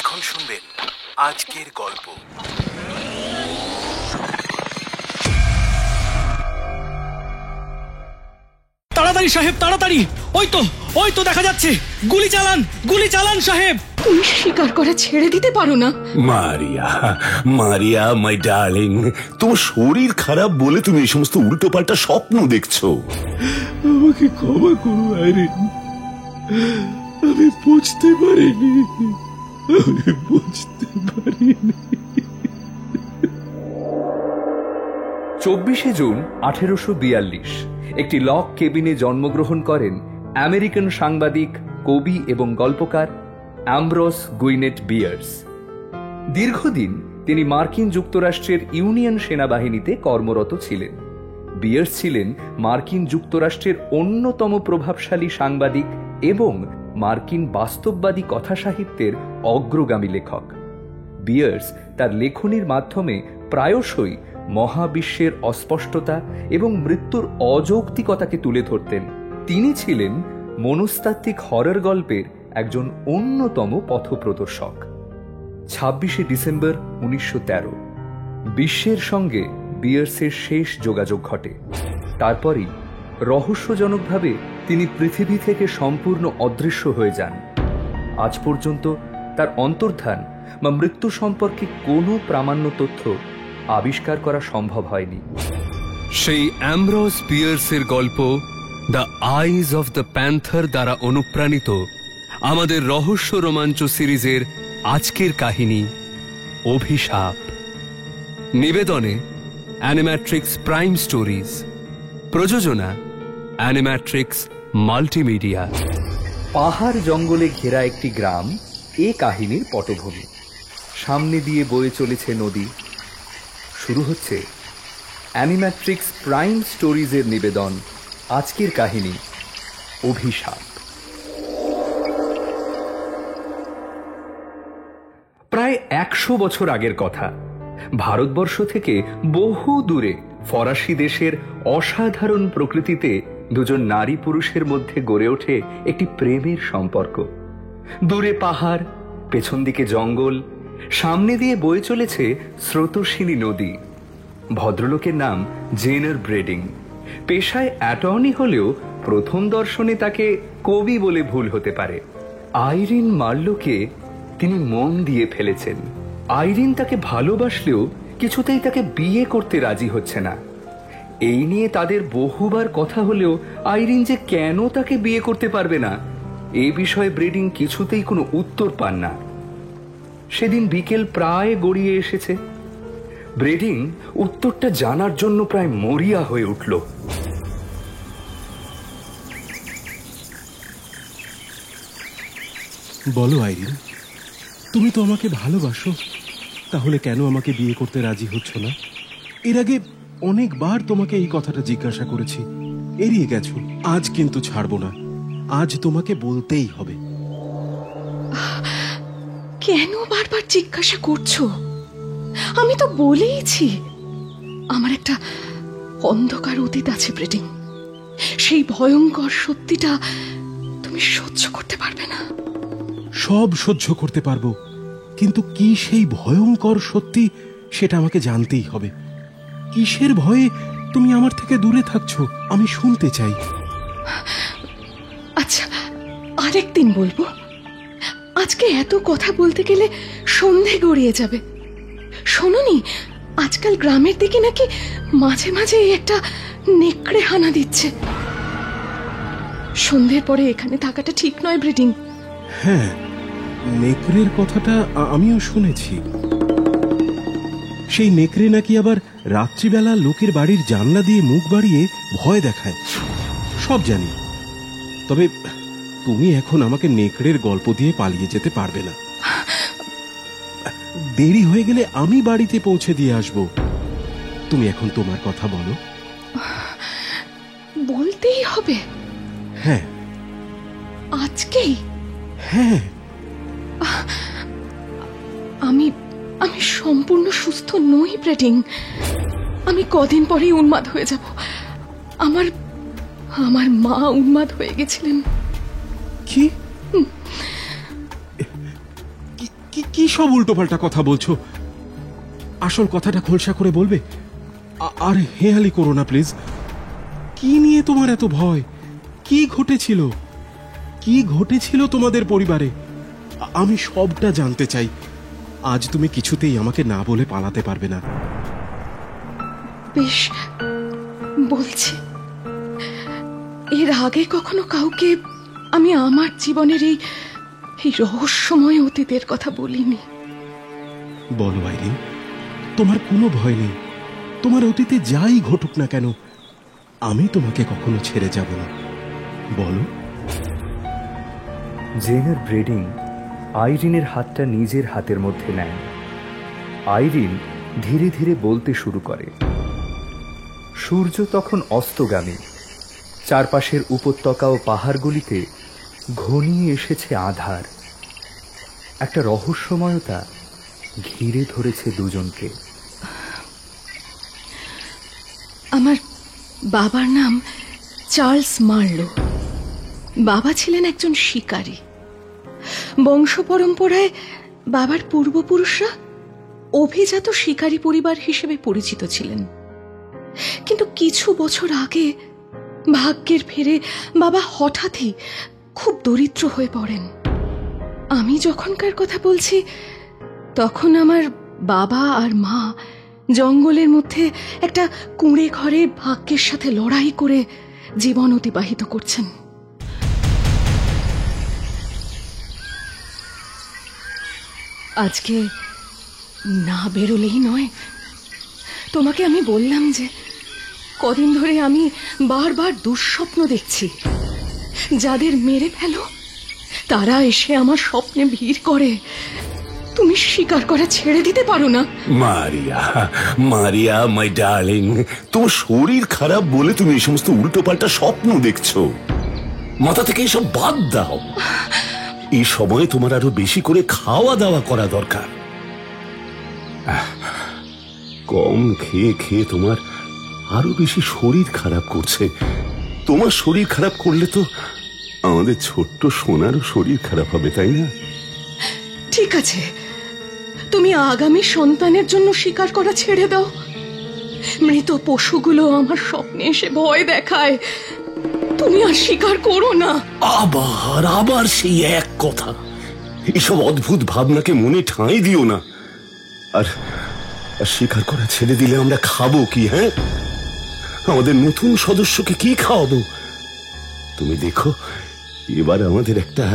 এখন শুনবেন আজকের গল্প। তাড়াতাড়ি সাহেব, তাড়াতাড়ি! ওই তো দেখা যাচ্ছে। গুলি চালান সাহেব। তুমি স্বীকার করে ছেড়ে দিতে পারো না? মারিয়া মাই ডার্লিং, তোমার শরীর খারাপ বলে তুমি এই সমস্ত উল্টো পাল্টা স্বপ্ন দেখছো। আমাকে ক্ষমা করো আইরিন, আমি বুঝতে পারিনি। 24শে জুন 1842 একটি লক কেবিনে জন্মগ্রহণ করেন আমেরিকান সাংবাদিক, কবি এবং গল্পকার অ্যামব্রোস গুইনেট বিয়ার্স। দীর্ঘদিন তিনি মার্কিন যুক্তরাষ্ট্রের ইউনিয়ন সেনাবাহিনীতে কর্মরত ছিলেন। বিয়ার্স ছিলেন মার্কিন যুক্তরাষ্ট্রের অন্যতম প্রভাবশালী সাংবাদিক এবং মার্কিন বাস্তববাদী কথা সাহিত্যের অগ্রগামী লেখক। বিয়ার্স তার লেখনীর মাধ্যমে প্রায়শই মহাবিশ্বের অস্পষ্টতা এবং মৃত্যুর অযৌক্তিকতাকে তুলে ধরতেন। তিনি ছিলেন মনস্তাত্ত্বিক হরর গল্পের একজন অন্যতম পথপ্রদর্শক। 26শে ডিসেম্বর 1913 বিশ্বের সঙ্গে বিয়ার্সের শেষ যোগাযোগ ঘটে। তারপরই রহস্যজনকভাবে তিনি পৃথিবী থেকে সম্পূর্ণ অদৃশ্য হয়ে যান। আজ পর্যন্ত তার অন্তর্ধান বা মৃত্যু সম্পর্কে কোনো প্রামাণ্য তথ্য আবিষ্কার করা সম্ভব হয়নি। সেই অ্যামব্রোস বিয়ার্সের গল্প the eyes of the panther দ্বারা অনুপ্রাণিত আমাদের রহস্য রোমাঞ্চ সিরিজের আজকের কাহিনী অভিশাপ। নিবেদনে অ্যানিম্যাট্রিক্স প্রাইম স্টোরিজ, প্রযোজনা অ্যানিম্যাট্রিক্স মাল্টিমিডিয়া। পাহাড় জঙ্গলে ঘেরা একটি গ্রাম এ কাহিনীর পটভূমি। সামনে দিয়ে বয়ে চলেছে নদী। শুরু হচ্ছে অ্যানিম্যাট্রিক্স প্রাইম স্টোরিজের নিবেদন আজকের কাহিনী অভিশাপ। প্রায় 100 বছর আগের কথা। ভারতবর্ষ থেকে বহু দূরে ফরাসি দেশের অসাধারণ প্রকৃতিতে দুজন নারী পুরুষের মধ্যে গড়ে ওঠে একটি প্রেমের সম্পর্ক। দূরে পাহাড়, পেছন দিকে জঙ্গল, সামনে দিয়ে বয়ে চলেছে স্রোতস্বিনী নদী। ভদ্রলোকের নাম জেনার ব্রেডিং। পেশায় অ্যাটর্নি হলেও প্রথম দর্শনে তাকে কবি বলে ভুল হতে পারে। আইরিন মার্লোকে তিনি মন দিয়ে ফেলেছেন। আইরিন তাকে ভালোবাসলেও কিছুতেই তাকে বিয়ে করতে রাজি হচ্ছে না। এই নিয়ে তাদের বহুবার কথা হলেও আইরিন যে কেন তাকে বিয়ে করতে পারবে না এই বিষয়ে ব্রেডিং কিছুতেই কোনো উত্তর পান না। সেদিন বিকেল প্রায় গড়িয়ে এসেছে। ব্রেডিং উত্তরটা জানার জন্য প্রায় মরিয়া হয়ে উঠল। বলো আইরিন, তুমি তো আমাকে ভালোবাসো, তাহলে কেন আমাকে বিয়ে করতে রাজি হচ্ছ না? এর আগে অনেকবার তোমাকে এই কথাটা জিজ্ঞাসা করেছি, এড়িয়ে গেছো। আজ কিন্তু ছাড়বো না, আজ তোমাকে বলতেই হবে। কেন বারবার জিজ্ঞাসা করছো? আমি তো বলেইছি আমার একটা অন্ধকার অতীত আছে ব্রেডিং। সেই ভয়ঙ্কর সত্যিটা তুমি সহ্য করতে পারবে না। সব সহ্য করতে পারবো, কিন্তু কি সেই ভয়ঙ্কর সত্যি সেটা আমাকে জানতেই হবে। কিসের ভয়ে তুমি আমার থেকে দূরে থাকছো আমি শুনতে চাই। আচ্ছা, আরেকদিন বলবো। আজকে এত কথা বলতে গেলে সন্ধে গড়িয়ে যাবে। শোনোনি, আজকাল গ্রামের দিকে নাকি মাঝে মাঝে একটা নেকড়ে হানা দিচ্ছে। সন্ধ্যের পরে এখানে থাকাটা ঠিক নয় ব্রিডিং। হ্যাঁ, নেকড়ের কথাটা আমিও শুনেছি। সেই নেকড়ে নাকি আবার রাত্রিবেলা লোকের বাড়ির জানলা দিয়ে মুখ বাড়িয়ে ভয় দেখায়। সব জানি, তবে তুমি এখন আমাকে নেকড়ের গল্প দিয়ে পালিয়ে যেতে পারবে না। দেরি হয়ে গেলে আমি বাড়িতে পৌঁছে দিয়ে আসব। তুমি এখন তোমার কথা বলো। বলতেই হবে? হ্যাঁ। আজকেই? হ্যাঁ। আমি আমি সম্পূর্ণ সুস্থ নই ব্রেডিং। আমি কদিন পরেই উন্মাদ হয়ে যাব। আমার আমার মা উন্মাদ হয়ে গেছিলেন। কি কি সব উল্টোপাল্টা কথা বলছো? আসল কথাটা খোলসা করে বলবে? আর হেয়ালি করো না প্লিজ। কি নিয়ে তোমার এত ভয়? কি ঘটেছিল? কি ঘটেছিল তোমাদের পরিবারে? আমি সবটা জানতে চাই। আজ তুমি কিছুতেই আমাকে না বলে পালাতে পারবে না। বেশ, বলছি। এর আগে কখনো কাউকে আমি আমার জীবনের এই রহস্যময় অতীতের কথা বলিনি। বলো আইরিন, তোমার কোনো ভয় নেই। তোমার অতীতে যাই ঘটুক না কেন, আমি তোমাকে কখনো ছেড়ে যাব না। বলো। জেনার ব্রেডিং আইরিনের হাতটা নিজের হাতের মধ্যে নেন। আইরিন ধীরে ধীরে বলতে শুরু করে। সূর্য তখন অস্তগামী। চারপাশের উপত্যকা ও পাহাড়গুলিতে ঘনিয়ে এসেছে আঁধার। একটা রহস্যময়তা ঘিরে ধরেছে দুজনকে। আমার বাবার নাম চার্লস মার্লো। বাবা ছিলেন একজন শিকারী। বংশ পরম্পরায় বাবার পূর্বপুরুষরা অভিজাত শিকারী পরিবার হিসেবে পরিচিত ছিলেন। কিন্তু কিছু বছর আগে ভাগ্যের ফেরে বাবা হঠাৎই খুব দরিদ্র হয়ে পড়েন। আমি যখনকার কথা বলছি, তখন আমার বাবা আর মা জঙ্গলের মধ্যে একটা কুঁড়ে ঘরে ভাগ্যের সাথে লড়াই করে জীবন অতিবাহিত করছেন। আজকে না বেরোলেই নয়। তোমাকে আমি বললাম যে কদিন ধরে আমি বারবার দুঃস্বপ্ন দেখছি। যাদের মেরে ফেলো তারা এসে আমার স্বপ্নে ভিড় করে। তুমি স্বীকার করা ছেড়ে দিতে পারো না? মারিয়া, মারিয়া মাই ডার্লিং, তোমার শরীর খারাপ বলে তুমি এই সমস্ত উল্টোপাল্টা স্বপ্ন দেখছো। মাথা থেকে এসব বাদ দাও। এই সময় তোমার আরো বেশি করে খাওয়া দাওয়া করা দরকার। কম খেয়ে খেয়ে তোমার আরো বেশি শরীর খারাপ করছে। তোমার শরীর খারাপ করলে তো আমাদের ছোট্ট সোনারও শরীর খারাপ হবে, তাই না? ঠিক আছে, তুমি আগামী সন্তানের জন্য স্বীকার করা ছেড়ে দাও। মৃত পশুগুলো আমার স্বপ্নে এসে ভয় দেখায়। তুমি আর স্বীকার করো না। আবার আবার সেই এক কথা। এসব অদ্ভুত ভাবনাকে মনে ঠাঁই দিও না। আর স্বীকার করা ছেড়ে দিলে আমরা খাবো কি? হ্যাঁ, আমাদের নতুন সদস্যকে কি খাওয়াবো? তুমি দেখো, এবার আমাদের একটা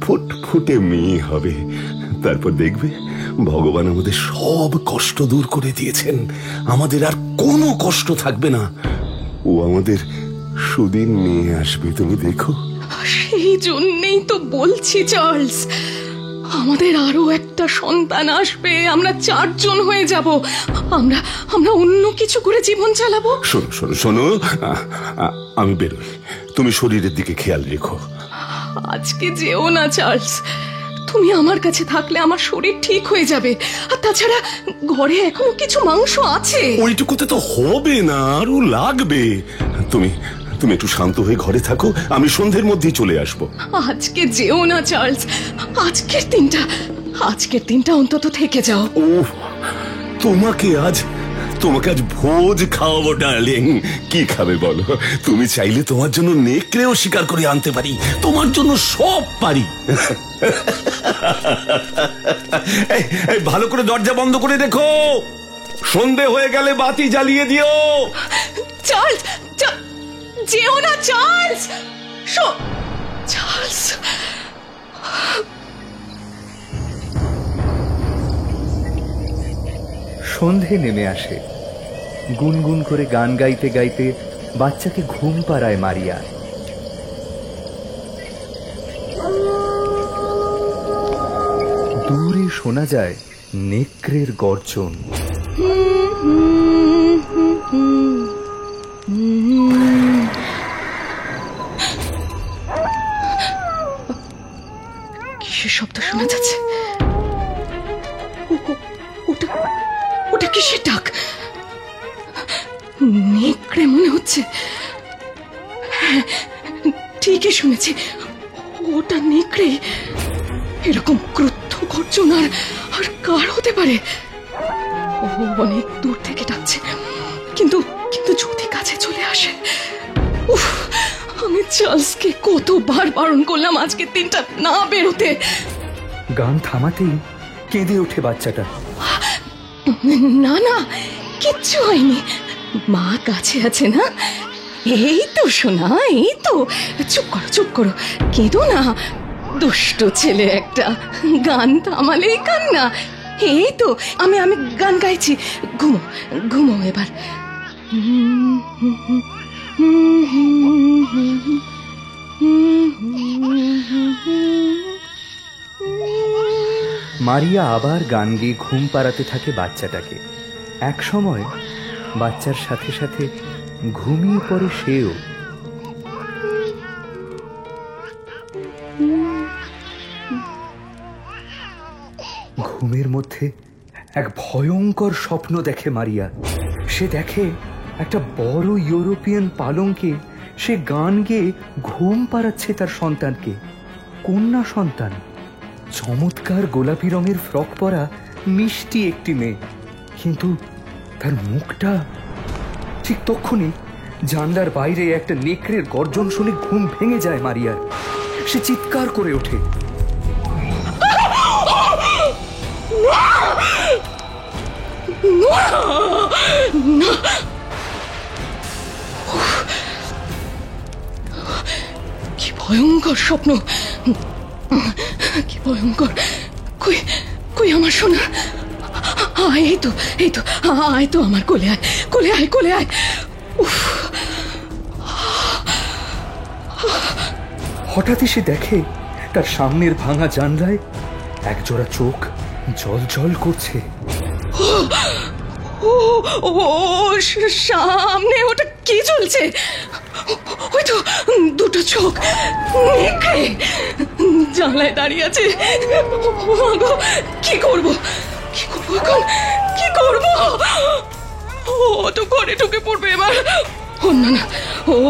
ফুটফুটে মেয়ে হবে। তারপর দেখবে ভগবান আমাদের সব কষ্ট দূর করে দিয়েছেন। আমাদের আর কোনো কষ্ট থাকবে না। ও আমাদের সুদিন নিয়ে আসবে, তুমি দেখো। সেই জন্যেই তো বলছি চার্লস, আমাদের আরো একটা সন্তান আসবে। আমরা 4 জন হয়ে যাব। আমরা অন্য কিছু করে জীবন চালাবো। শোনো শোনো শোনো, আমি বেরোই। তুমি শরীরের দিকে খেয়াল রেখো। আজকে যেও না চার্লস। তুমি আমার কাছে থাকলে আমার শরীর ঠিক হয়ে যাবে। আর তাছাড়া ঘরে এখনো কিছু মাংস আছে। ওইটুকুতে তো হবে না, আরো লাগবে। তুমি তুমি একটু শান্ত হয়ে ঘরে থাকো। আমি সন্ধ্যের মধ্যেই চলে আসবো। আজকে যেও না চার্লস। আজকের দিনটা অন্তত থেকে যাও। ও, তোমাকে আজ ভোজ খাওয়াবো ডার্লিং। কি খাবে বলো? তুমি চাইলে তোমার জন্য নেকড়েও শিকার করে আনতে পারি। তোমার জন্য সব পারি। এই ভালো করে দরজা বন্ধ করে রেখো। সন্ধে হয়ে গেলে বাতি জ্বালিয়ে দিও। চার্লস, যেও না চার্লস। চার্লস, সন্ধে নেমে আসে। গুনগুন করে গান গাইতে গাইতে বাচ্চাকে ঘুম পাড়ায় মারিয়া। দূরে শোনা যায় নেকড়ের গর্জন। কিসের শব্দ শোনা যাচ্ছে? ওটা কিসের ডাক? নেকড়ে মনে হচ্ছে। ঠিকই শুনেছি, ওটা নেকড়ে। এরকম ক্রুদ্ধ গর্জন আর কার হতে পারে? ও অনেক দূর থেকে ডাকছে, কিন্তু কিন্তু যদি কাছে চলে আসে। উফ, আমি চার্লসকে কতবার বারণ করলাম আজকের দিনটা না বেরোতে। গান থামাতেই কেঁদে ওঠে বাচ্চাটা। না না, কিচ্ছু হয়নি, মা কাছে আছে না। এই তো সোনা, এই তো, চুপ করো চুপ করো, কেঁদো না। দুষ্ট ছেলে একটা, গান থামালেই কান্না। এই তো আমি আমি গান গাইছি, ঘুমো ঘুমো এবার। মারিয়া আবার গান গেয়ে ঘুম পাড়াতে থাকে বাচ্চাটাকে। এক সময় বাচ্চার সাথে সাথে ঘুমিয়ে পড়ে সেও। ঘুমের মধ্যে এক ভয়ঙ্কর স্বপ্ন দেখে মারিয়া। সে দেখে একটা বড় ইউরোপিয়ান পালঙ্কে সে গান গেয়ে ঘুম পাড়াচ্ছে তার সন্তানকে, কন্যা সন্তান। চমৎকার গোলাপি রঙের ফ্রক পরা মিষ্টি একটি মেয়ে, কিন্তু তার মুখটা। ঠিক তক্ষুনি জানলার বাইরে একটা নেকড়ের গর্জন শুনে ঘুম ভেঙে যায় মারিয়ার। সে চিৎকার করে ওঠে, কি ভয়ঙ্কর স্বপ্ন, কি ভয়ঙ্কর। কই কই আমার সোনা, এই তো এই তো, আয় তো আমার কোলে আয়, কোলে আয় কোলে আয়। উফ, হঠাৎই সে দেখে তার সামনের ভাঙা জানলায় একজোড়া চোখ জল জল করছে। ও ও সামনে ওটা কি চলছে? ওই তো দুটো চোখ, নেকড়ে জানলায় দাঁড়িয়ে আছে। কি করব কি করব এখন, কি করব? ও তো ঘরে ঢুকে পড়বে এবার। ও না না,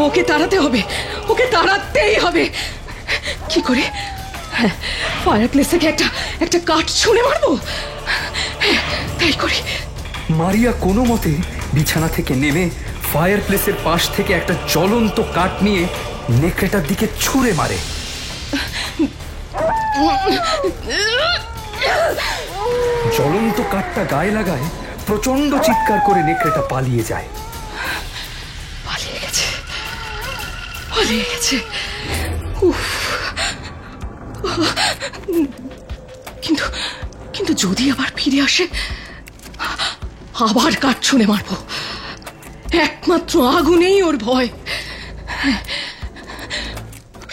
ওকে তাড়াতে হবে, ওকে তাড়াতেই হবে। কি করে? হ্যাঁ, ফায়ার প্লেস থেকে একটা কাঠ ছুঁড়ে মারবো। হ্যাঁ, তাই করি। মারিয়া কোনো মতে বিছানা থেকে নেমে ফায়ার প্লেসের পাশ থেকে একটা জ্বলন্ত কাঠ নিয়ে নেকড়েটার দিকে ছুঁড়ে মারে। জ্বলন্ত কাঠটা গায়ে লাগায়, প্রচন্ড চিৎকার করে নেকড়েটা পালিয়ে যায়। পালিয়ে গেছে, পালিয়ে গেছে। উফ, কিন্তু কিন্তু যদি আবার ফিরে আসে, আবার কাঠ ছুঁড়ে মারবো। একমাত্র আগুনেই ওর ভয়।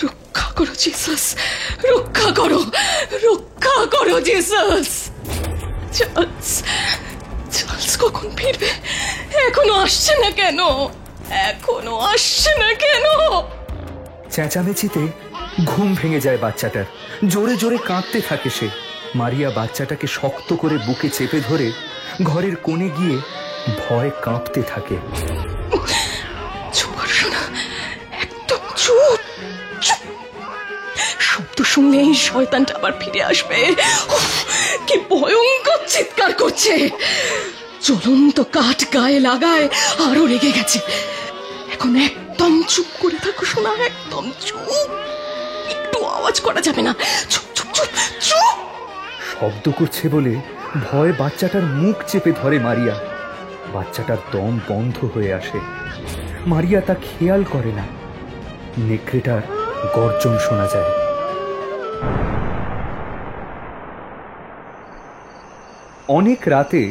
রক্ষা করো জিসাস, রক্ষা করো, রক্ষা করো জিসাস। চার্লস, চার্লস কখন ফিরবে? এখনো আসছে না কেন? এখনো আসছে না কেন? চেঁচামেচিতে ঘুম ভেঙে যায় বাচ্চাটার। জোরে জোরে কাঁদতে থাকে সে। মারিয়া বাচ্চাটাকে শক্ত করে বুকে চেপে ধরে ঘরের কোণে গিয়ে ভয় কাঁপতে থাকে। চুপ করো শোনা, একদম চুপ চুপ। শব্দ শুনলেই শয়তানটা আবার ফিরে আসবে। উফ, কি ভয়ঙ্কর চিৎকার করছে। জ্বলন্ত কাঠ গায়ে লাগায় আরো রেগে গেছে। এখন একদম চুপ করে থাকো শোনা, একদম চুপ, একটু আওয়াজ করা যাবে না। চুপ চুপ চুপ চুপ। শব্দ করছে বলে ভয় বাচ্চাটার মুখ চেপে ধরে মারিয়া। বাচ্চাটার দম বন্ধ হয়ে আসে। মারিয়া তা খেয়াল করে না। নেকড়েটার গর্জন শোনা যায়। অনেক রাতে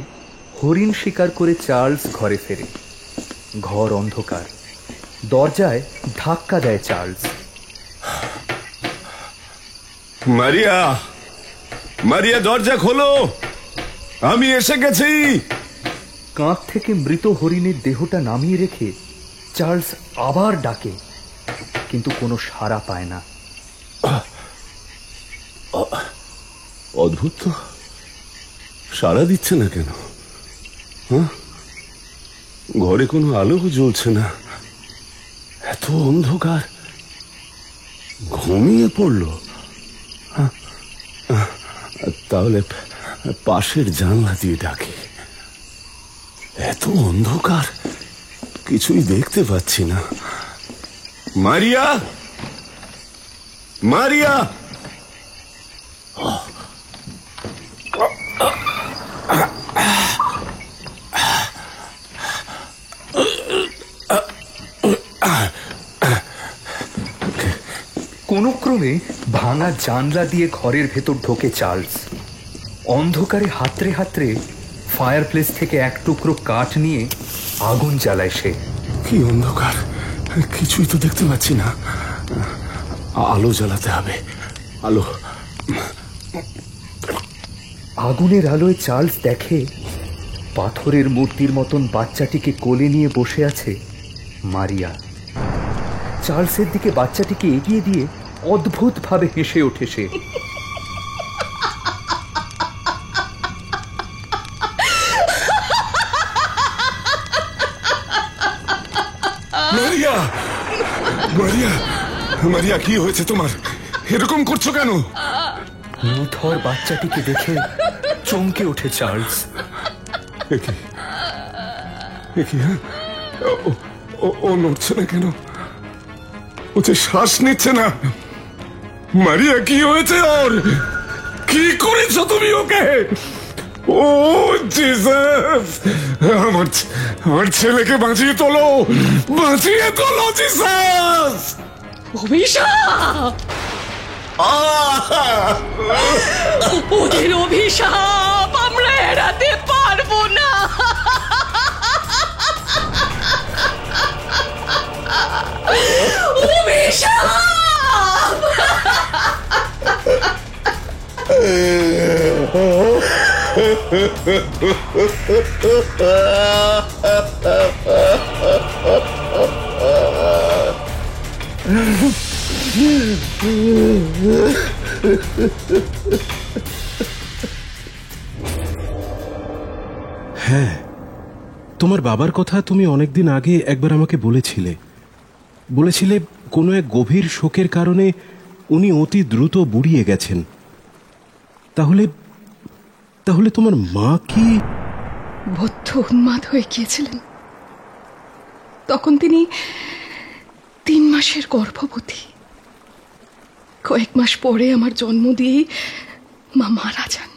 হরিণ শিকার করে চার্লস ঘরে ফেরে। ঘর অন্ধকার। দরজায় ধাক্কা দেয় চার্লস। মারিয়া, মারিয়া, দরজা খোলো, আমি এসে গেছি। কাঁধ থেকে মৃত হরিণের দেহটা নামিয়ে রেখে চার্লস আবার ডাকে, কিন্তু কোনো সাড়া পায় না। অদ্ভুত তো, সাড়া দিচ্ছে না কেন? হ্যাঁ, ঘরে কোনো আলো জ্বলছে না, এত অন্ধকার। ঘুমিয়ে পড়লো। তাহলে পাশের জানলা দিয়ে ডাকি। এত অন্ধকার, কিছুই দেখতে পাচ্ছি না। মারিয়া, মারিয়া! কোনো ক্রমে ভাঙা জানলা দিয়ে ঘরের ভেতর ঢোকে চার্লস। অন্ধকারে হাতড়ে হাতড়ে ফায়ার প্লেস থেকে এক টুকরো কাঠ নিয়ে আগুন জ্বালায় সে। কি অন্ধকার, কিছুই তো দেখতে পাচ্ছি না। আলো জ্বালাতে হবে, আলো। আগুনের আলোয় চার্লস দেখে পাথরের মূর্তির মতন বাচ্চাটিকে কোলে নিয়ে বসে আছে মারিয়া। চার্লসের দিকে বাচ্চাটিকে এগিয়ে দিয়ে অদ্ভুতভাবে হেসে ওঠে সে। মারিয়া, মারিয়া, মারিয়া, কি হয়েছে তোমার? এরকম করছো কেন? নিথর বাচ্চাটিকে দেখে চমকে ওঠে চার্লস। ও নড়ছে না কেন? ও যে শ্বাস নিচ্ছে না। মারিয়া, কি হয়েছে ওর? কি করেছো তুমি ওকে? ও জিসাস, আমার ছেলেকে বাঁচিয়ে তোলো, বাঁচিয়ে তোলো জিসাস! অভিশাপ! ওদের অভিশাপ আমরা এড়াতে পারবো না। অভিশাপ! হ্যাঁ, তোমার বাবার কথা তুমি অনেকদিন আগে একবার আমাকে বলেছিলে। কোনো এক গভীর শোকের কারণে উনি অতি দ্রুত বুড়িয়ে গেছেন। তাহলে তাহলে তোমার মা কি বদ্ধ উন্মাদ হয়ে গিয়েছিলেন? তখন তিনি 3 মাসের গর্ভবতী। কয়েক মাস পরে আমার জন্ম দিয়েই মা মারা যান।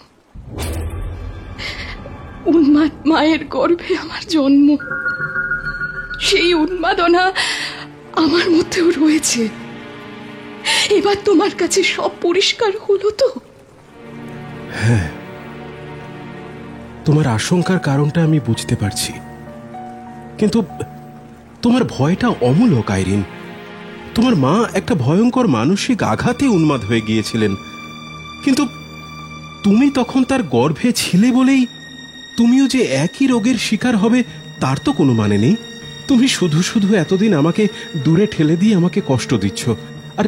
উন্মাদ মায়ের গর্ভে আমার জন্ম। সেই উন্মাদনা আমার মধ্যেও রয়েছে। এবার তোমার কাছে সব পরিষ্কার হলো তো? হ্যাঁ, তোমার আশঙ্কার কারণটা আমি বুঝতে পারছি, কিন্তু তোমার ভয়টা অমূলক আইরিন। তোমার মা একটা ভয়ঙ্কর মানসিক আঘাতে উন্মাদ হয়ে গিয়েছিলেন, কিন্তু তুমি তখন তার গর্ভে ছিলে বলেই তুমিও যে একই রোগের শিকার হবে তার তো কোনো মানে নেই। তুমি শুধু শুধু এতদিন আমাকে দূরে ঠেলে দিয়ে আমাকে কষ্ট দিচ্ছ, আর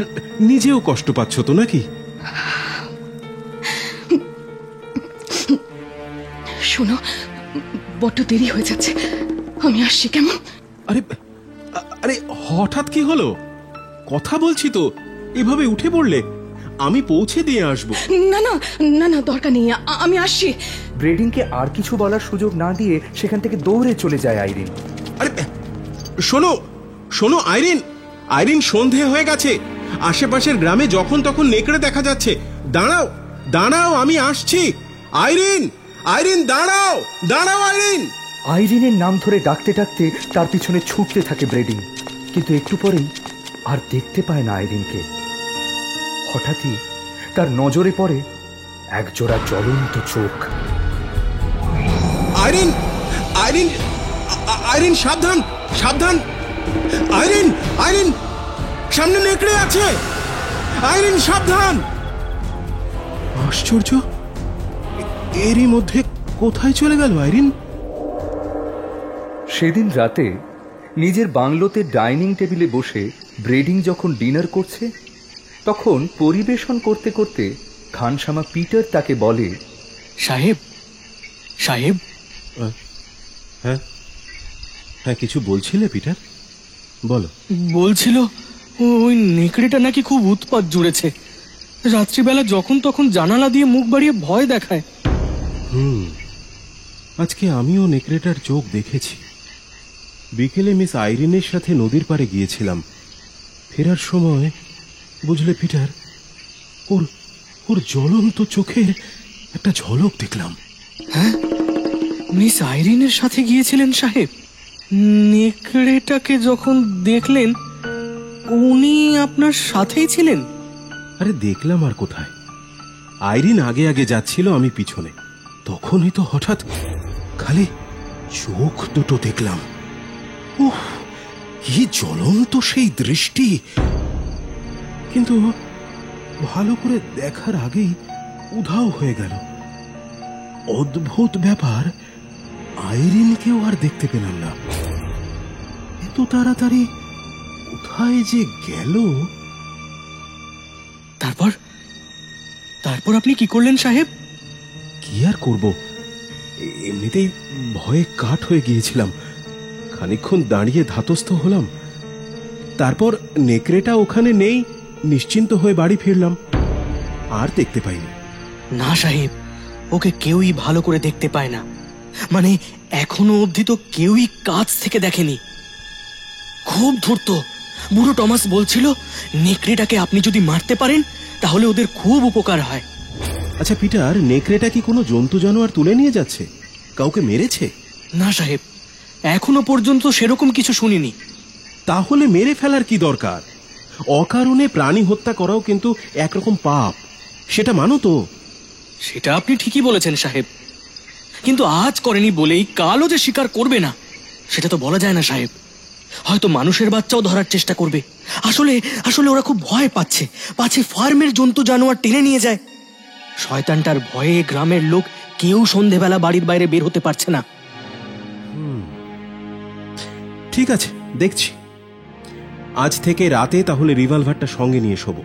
নিজেও কষ্ট পাচ্ছ তো নাকি? শোনো, বড্ড দেরি হয়ে যাচ্ছে, আমি আসছি কেমন? আরে আরে হঠাৎ কি হলো? কথা বলছি তো, এভাবে উঠে পড়লে? আমি পৌঁছে দিয়ে আসবো। না না না না, দরকার নেই, আমি আসছি। ব্রেডিংকে আর কিছু বলার সুযোগ না দিয়ে সেখান থেকে দৌড়ে চলে যায় আইরিন। আরে শোনো শোনো আইরিন, আইরিন, সন্ধে হয়ে গেছে। আশেপাশের গ্রামে যখন তখন নেকড়ে দেখা যাচ্ছে। দাঁড়াও দাঁড়াও, আমি আসছি। আইরিন, আইরিন, দাঁড়াও দাঁড়াও আইরিন! আইরিনের নাম ধরে ডাকতে ডাকতে তার পিছনে ছুটতে থাকে ব্রেডিং, কিন্তু একটু পরেই আর দেখতে পায় না আইরিনকে। হঠাৎই তার নজরে পড়ে একজোড়া জ্বলন্ত চোখ। আইরিন, আইরিন, আইরিন, সাবধান সাবধান! আইরিন, আইরিন, সামনে নেকড়ে আছে! আইরিন, সাবধান! আশ্চর্য, এরই মধ্যে কোথায় চলে গেল আইরিন? সেদিন রাতে নিজের বাংলোতে ডাইনিং টেবিলে বসে ব্রেডিং যখন ডিনার করছে, তখন পরিবেশন করতে করতে খানসামা পিটার তাকে বলে, সাহেব, সাহেব। হ্যাঁ হ্যাঁ, কিছু বলছিলে পিটার? বলো। বলছিল ওই নেকড়েটা নাকি খুব উৎপাত জুড়েছে। রাত্রিবেলা যখন তখন জানালা দিয়ে মুখ বাড়িয়ে ভয় দেখায়। আজকে আমিও নেকড়েটার চোখ দেখেছি। বিকেলে মিস আইরিনের সাথে নদীর পাড়ে গিয়েছিলাম। ফেরার সময় বুঝলে পিটার, ওর ওর জ্বলন্ত চোখের একটা ঝলক দেখলাম। হ্যাঁ, মিস আইরিনের সাথে গিয়েছিলেন সাহেব? নেকড়েটাকে যখন দেখলেন উনি আপনার সাথেই ছিলেন? আরে দেখলাম আর কোথায়, আইরিন আগে আগে যাচ্ছিল, আমি পিছনে। তখনই তো হঠাৎ খালি চোখ দুটো দেখলাম। উফ, কি জ্বলন্ত সেই দৃষ্টি! কিন্তু ভালো করে দেখার আগেই উধাও হয়ে গেল। অদ্ভুত ব্যাপার, আইরিনকেও আর দেখতে পেলাম না। এত তাড়াতাড়ি কোথায় যে গেল! তারপর তারপর আপনি কি করলেন সাহেব? কি আর করব, এমনিতেই ভয়ে কাঠ হয়ে গিয়েছিলাম। খানিকক্ষণ দাঁড়িয়ে ধাতস্থ হলাম। তারপর নেকড়েটা ওখানে নেই, নিশ্চিন্ত হয়ে বাড়ি ফিরলাম। আর দেখতে পাইনি। না সাহেব, ওকে কেউই ভালো করে দেখতে পায় না। মানে এখনো অবধি তো কেউই কাছ থেকে দেখেনি। খুব ধূর্ত। বুড়ো টমাস বলছিল নেকড়েটাকে আপনি যদি মারতে পারেন তাহলে ওদের খুব উপকার হয়। আচ্ছা পিটার, নেকড়েটা কি কোনো জন্তু জানোয়ার তুলে নিয়ে যাচ্ছে? কাউকে মেরেছে? না সাহেব, এখনো পর্যন্ত সেরকম কিছু শুনিনি। তাহলে মেরে ফেলার কি দরকার? অকারণে প্রাণী হত্যা করাও কিন্তু একরকম পাপ, সেটা মানো তো? সেটা আপনি ঠিকই বলেছেন সাহেব, কিন্তু আজ করেনি বলেই কালও যে স্বীকার করবে না সেটা তো বলা যায় না সাহেব। হয়তো মানুষের বাচ্চাও ধরার চেষ্টা করবে। আসলে আসলে ওরা খুব ভয় পাচ্ছে, পাছে ফার্মের জন্তু জানোয়ার টেনে নিয়ে যায়। শয়তানটার ভয়ে গ্রামের লোক কেউ সন্ধেবেলা বাড়ির বাইরে বের হতে পারছে না। ঠিক আছে, দেখছি। আজ থেকে রাতে তাহলে রিভলভারটা সঙ্গে নিয়ে শোবো।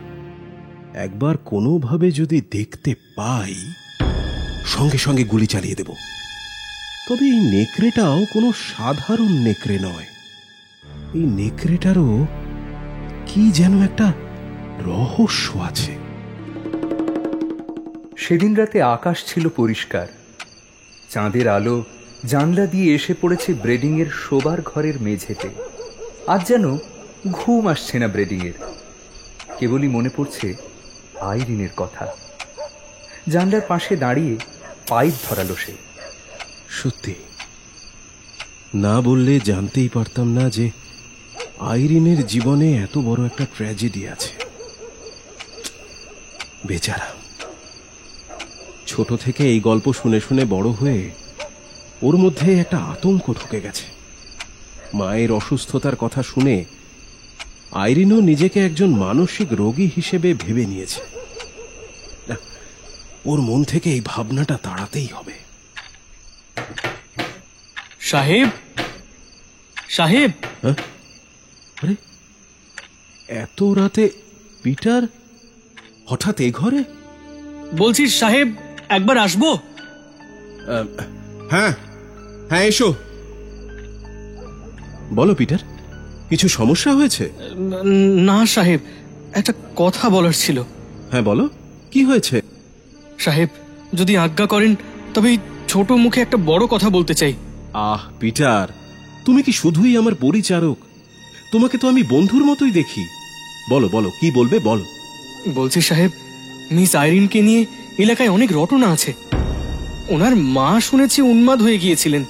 একবার কোনোভাবে যদি দেখতে পাই, সঙ্গে সঙ্গে গুলি চালিয়ে দেব। তবে এই নেকড়েটাও কোনো সাধারণ নেকড়ে নয়। এই নেকড়েটারও কি যেন একটা রহস্য আছে। সেদিন রাতে আকাশ ছিল পরিষ্কার। চাঁদের আলো জানলা দিয়ে এসে পড়েছে ব্রেডিংয়ের শোবার ঘরের মেঝেতে। আজ যেন ঘুম আসছে না ব্রেডিংয়ের। কেবলই মনে পড়ছে আইরিনের কথা। জানলার পাশে দাঁড়িয়ে পাইপ ধরালো সে। সত্যি, না বললে জানতেই পারতাম না যে আইরিনের জীবনে এত বড় একটা ট্র্যাজেডি আছে। বেচারা, ছোট থেকে এই গল্প শুনে শুনে বড় হয়ে ওর মধ্যে একটা আতঙ্ক ঢুকে গেছে। মায়ের অসুস্থতার কথা শুনে আইরিনও নিজেকে একজন মানসিক রোগী হিসেবে ভেবে নিয়েছে। ওর মন থেকে এই ভাবনাটা তাড়াতেই হবে। সাহেব, সাহেব! হ্যাঁ? আরে, এত রাতে পিটার হঠাৎ এ ঘরে? বলছি সাহেব, একবার আসবো? হ্যাঁ হ্যাঁ, এসো। বলো পিটার, কিছু সমস্যা হয়েছে? না সাহেব, একটা কথা বলার ছিল। হ্যাঁ বলো, কি হয়েছে? সাহেব, যদি আজ্ঞা করেন তবে এই ছোট মুখে একটা বড় কথা বলতে চাই। আহ পিটার, তুমি কি শুধুই আমার পরিচারক? তোমাকে তো আমি বন্ধুর মতোই দেখি। বলো বলো, কি বলবে বলো। বলছি সাহেব, মিস আইরিনকে নিয়ে এলাকায় অনেক রটনা আছে। ওনার মা শুনেছি উন্মাদ হয়ে গিয়েছিলেন।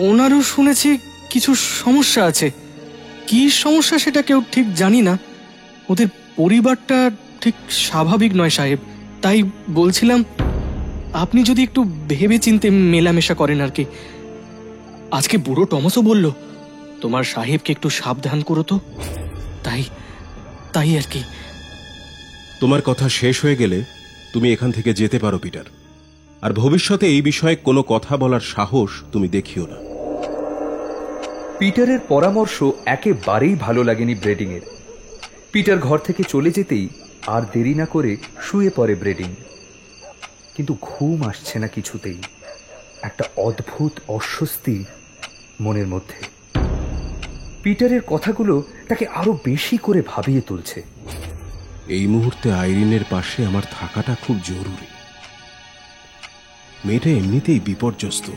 ওনারও শুনেছি কিছু সমস্যা আছে। কি সমস্যা সেটা কেউ ঠিক জানি না। ওদের পরিবারটা ঠিক স্বাভাবিক নয় সাহেব। তাই বলছিলাম আপনি যদি একটু ভেবে চিনতে মেলামেশা করেন আর কি। আজকে বুড়ো টমাসও বলল তোমার সাহেবকে একটু সাবধান করো তো। তাই তাই আর কি। তোমার কথা শেষ হয়ে গেলে তুমি এখান থেকে যেতে পারো পিটার। আর ভবিষ্যতে এই বিষয়ে কোনো কথা বলার সাহস তুমি দেখিও না। পিটারের পরামর্শ একেবারেই ভালো লাগেনি ব্রেডিংয়ের। পিটার ঘর থেকে চলে যেতেই আর দেরি না করে শুয়ে পড়ে ব্রেডিং। কিন্তু ঘুম আসছে না কিছুতেই। একটা অদ্ভুত অস্বস্তি মনের মধ্যে। পিটারের কথাগুলো তাকে আরো বেশি করে ভাবিয়ে তুলছে। এই মুহূর্তে আইরিনের পাশে আমার থাকাটা খুব জরুরি। মেয়েটা এমনিতেই বিপর্যস্ত,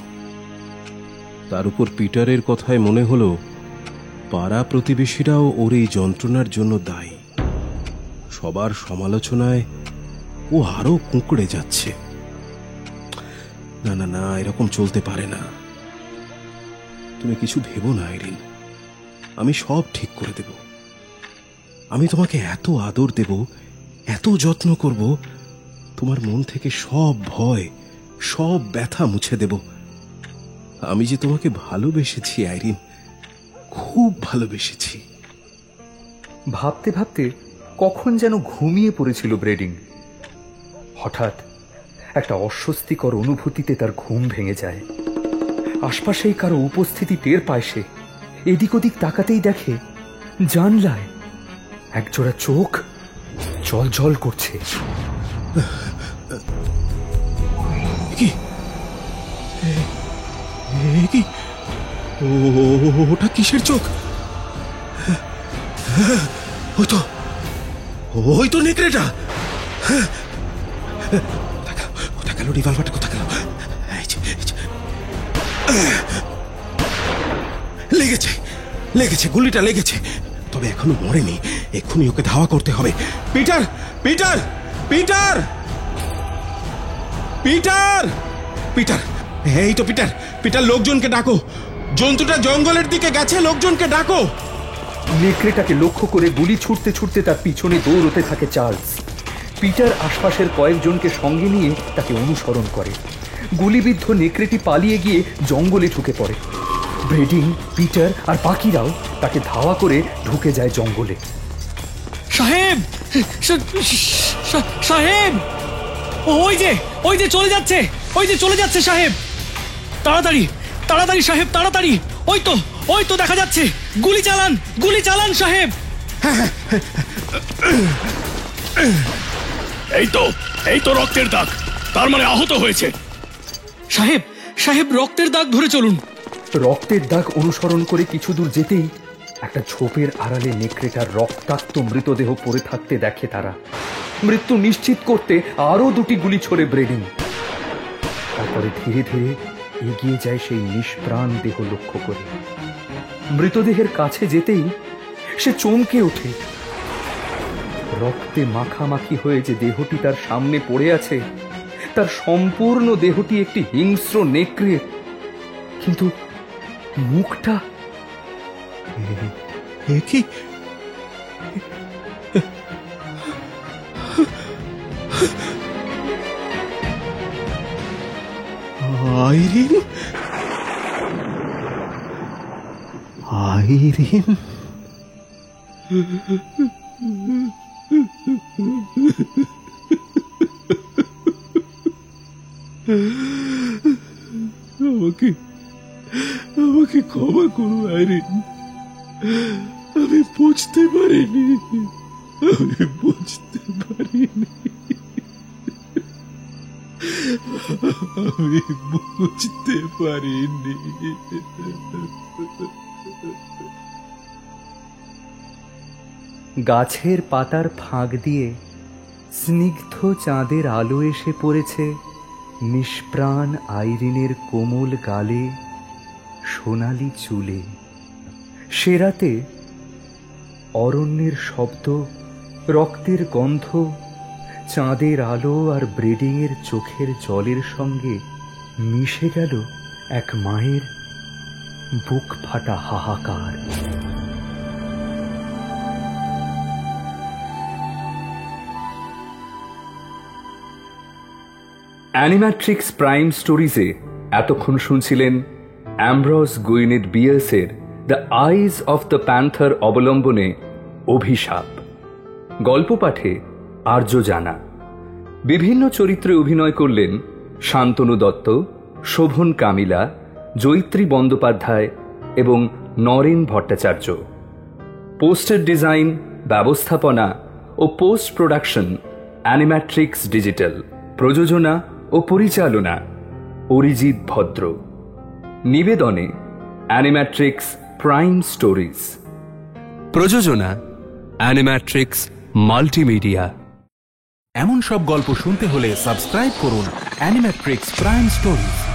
তার উপর পিটারের কথায় মনে হলো পাড়া প্রতিবেশীরাও ওর এই যন্ত্রণার জন্য দায়ী। সবার সমালোচনায় ও আরো কুঁকড়ে যাচ্ছে। না না না, এরকম চলতে পারে না। তুমি কিছু ভেবো না আইরিন, আমি সব ঠিক করে দেব। আমি তোমাকে এত আদর দেব, এত যত্ন করব, তোমার মন থেকে সব ভয়, সব ব্যথা মুছে দেব। আমি যে তোমাকে ভালোবেসেছি আইরিন, খুব ভালোবেসেছি। ভাবতে ভাবতে কখন যেন ঘুমিয়ে পড়েছিল ব্রেডিং। হঠাৎ একটা অস্বস্তিকর অনুভূতিতে তার ঘুম ভেঙে যায়। আশপাশেই কারো উপস্থিতি টের পায় সে। এদিক ওদিক তাকাতেই দেখে জানলায় একজোড়া চোখ জ্বলজ্বল করছে। কি কি ওটা কিসের চোখ? ওই তো নেকড়েটা। কোথা গেল রিভলভারটা? কোথা গেল? লেগেছে লেগেছে, গুলিটা লেগেছে, তবে এখনো মরেনি। এক্ষুনি ওকে ধাওয়া করতে হবে। Peter Peter Peter Peter Peter এই তো পিটার। পিটার, লোকজনকে ডাকো, জন্তুটা জঙ্গলের দিকে গেছে, লোকজনকে ডাকো। নেকড়েটাকে লক্ষ্য করে গুলি ছুটতে ছুটতে তার পিছনে দৌড়তে থাকে চার্লস। পিটার আশপাশের কয়েকজনকে সঙ্গে নিয়ে তাকে অনুসরণ করে। গুলিবিদ্ধ নেকড়েটি পালিয়ে গিয়ে জঙ্গলে ঢুকে পড়ে। ব্রেডিং, পিটার আর বাকিরাও তাকে ধাওয়া করে ঢুকে যায় জঙ্গলে। সাহেব, সাহেব, ওই যে চলে যাচ্ছে, ওই যে চলে যাচ্ছে সাহেব। তাড়াতাড়ি তাড়াতাড়ি সাহেব, তাড়াতাড়ি। ওই তো দেখা যাচ্ছে। গুলি চালান, গুলি চালান সাহেব। এই তো রক্তের দাগ, তার মানে আহত হয়েছে। সাহেব, সাহেব, রক্তের দাগ ধরে চলুন। রক্তের দাগ অনুসরণ করে কিছু দূর যেতেই একটা ঝোপের আড়ালে নেকড়েটার রক্তাক্ত মৃতদেহ পড়ে থাকতে দেখে তারা। মৃত্যু নিশ্চিত করতে আরো দুটি গুলি ছোড়ে ব্রেডিং। তারপরে ধীরে ধীরে এগিয়ে যায় সেই নিষ্প্রাণ দেহ লক্ষ্য করে। মৃতদেহের কাছে যেতেই সে চমকে ওঠে। রক্তে মাখামাখি হয়ে যে দেহটি তার সামনে পড়ে আছে, তার সম্পূর্ণ দেহটি একটি হিংস্র নেকড়ে, কিন্তু মুখটা কি? আইরিন, আইরিন, আমাকে ক্ষমা করো আইরিন। আমি বুঝতে পারিনি, আমি বুঝতে পারিনি, আমি বুঝতে পারিনি। গাছের পাতার ফাঁক দিয়ে স্নিগ্ধ চাঁদের আলো এসে পড়েছে নিষ্প্রাণ আইরিনের কোমল গালে, সোনালি চুলে। সে রাতে অরণ্যের শব্দ, রক্তের গন্ধ, চাঁদের আলো আর ব্রেডিংয়ের চোখের জলের সঙ্গে মিশে গেল এক মায়ের বুক ফাটা হাহাকার। অ্যানিম্যাট্রিক্স প্রাইম স্টোরিজে এতক্ষণ শুনছিলেন অ্যামব্রোস গুইনেট বিয়ার্সের the eyes of the panther অবলম্বনে অভিশাপ। গল্প পাঠে আর্য জানা। বিভিন্ন চরিত্রে অভিনয় করলেন শান্তনু দত্ত, শোভন কামিলা, জৈত্রী বন্দ্যোপাধ্যায় এবং নরেন ভট্টাচার্য। পোস্টার ডিজাইন, ব্যবস্থাপনা ও পোস্ট প্রোডাকশন অ্যানিম্যাট্রিক্স ডিজিটাল। প্রযোজনা ও পরিচালনা অরিজিৎ ভদ্র। নিবেদনে অ্যানিম্যাট্রিক্স প্রাইম স্টোরিজ। প্রযোজনা অ্যানিম্যাট্রিক্স মাল্টিমিডিয়া। এমন সব গল্প শুনতে হলে সাবস্ক্রাইব করুন অ্যানিমেট্রিক্স প্রাইম স্টোরিজ।